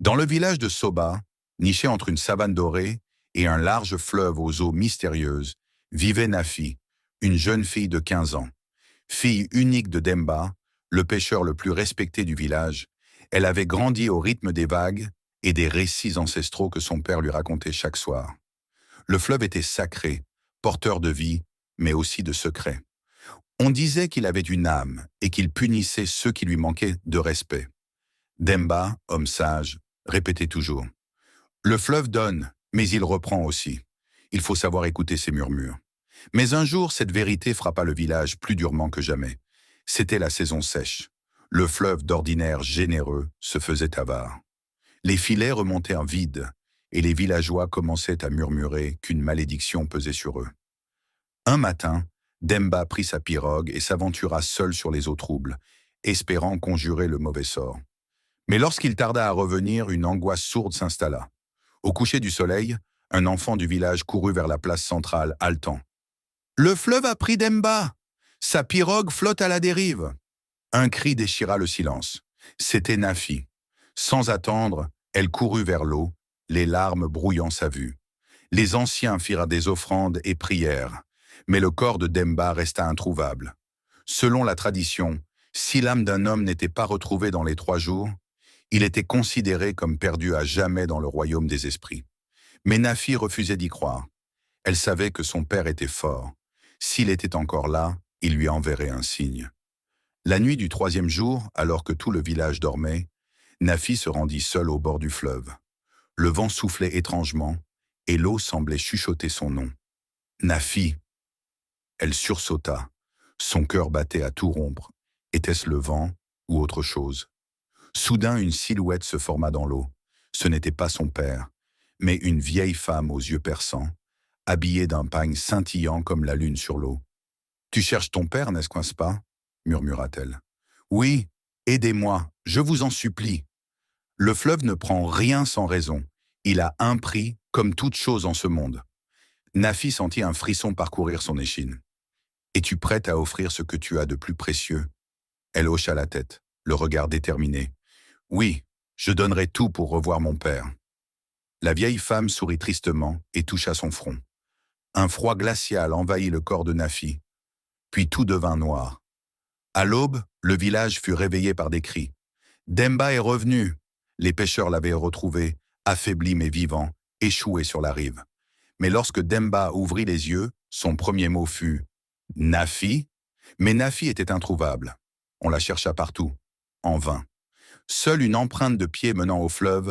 Dans le village de Soba, niché entre une savane dorée et un large fleuve aux eaux mystérieuses, vivait Nafi, une jeune fille de 15 ans. Fille unique de Demba, le pêcheur le plus respecté du village, elle avait grandi au rythme des vagues et des récits ancestraux que son père lui racontait chaque soir. Le fleuve était sacré, porteur de vie, mais aussi de secrets. On disait qu'il avait une âme et qu'il punissait ceux qui lui manquaient de respect. Demba, homme sage, répétait toujours: le fleuve donne, mais il reprend aussi. Il faut savoir écouter ses murmures. Mais un jour, cette vérité frappa le village plus durement que jamais. C'était la saison sèche. Le fleuve, d'ordinaire généreux, se faisait avare. Les filets remontèrent vides, et les villageois commençaient à murmurer qu'une malédiction pesait sur eux. Un matin, Demba prit sa pirogue et s'aventura seul sur les eaux troubles, espérant conjurer le mauvais sort. Mais lorsqu'il tarda à revenir, une angoisse sourde s'installa. Au coucher du soleil, un enfant du village courut vers la place centrale, haletant: le fleuve a pris Demba! Sa pirogue flotte à la dérive! Un cri déchira le silence. C'était Nafi. Sans attendre, elle courut vers l'eau, les larmes brouillant sa vue. Les anciens firent des offrandes et prières, mais le corps de Demba resta introuvable. Selon la tradition, si l'âme d'un homme n'était pas retrouvée dans les 3 jours, il était considéré comme perdu à jamais dans le royaume des esprits. Mais Nafi refusait d'y croire. Elle savait que son père était fort. S'il était encore là, il lui enverrait un signe. La nuit du 3e jour, alors que tout le village dormait, Nafi se rendit seule au bord du fleuve. Le vent soufflait étrangement, et l'eau semblait chuchoter son nom. Nafi! Elle sursauta. Son cœur battait à tout rompre. Était-ce le vent ou autre chose? Soudain, une silhouette se forma dans l'eau. Ce n'était pas son père, mais une vieille femme aux yeux perçants, habillée d'un pagne scintillant comme la lune sur l'eau. « Tu cherches ton père, n'est-ce pas ?» murmura-t-elle. « Oui, aidez-moi, je vous en supplie. Le fleuve ne prend rien sans raison. Il a un prix, comme toute chose en ce monde. » Nafi sentit un frisson parcourir son échine. « Es-tu prête à offrir ce que tu as de plus précieux ?» Elle hocha la tête, le regard déterminé. « Oui, je donnerai tout pour revoir mon père. » La vieille femme sourit tristement et toucha son front. Un froid glacial envahit le corps de Nafi. Puis tout devint noir. À l'aube, le village fut réveillé par des cris. « Demba est revenu !» Les pêcheurs l'avaient retrouvé, affaibli mais vivant, échoué sur la rive. Mais lorsque Demba ouvrit les yeux, son premier mot fut « Nafi ?» Mais Nafi était introuvable. On la chercha partout, en vain. Seule une empreinte de pied menant au fleuve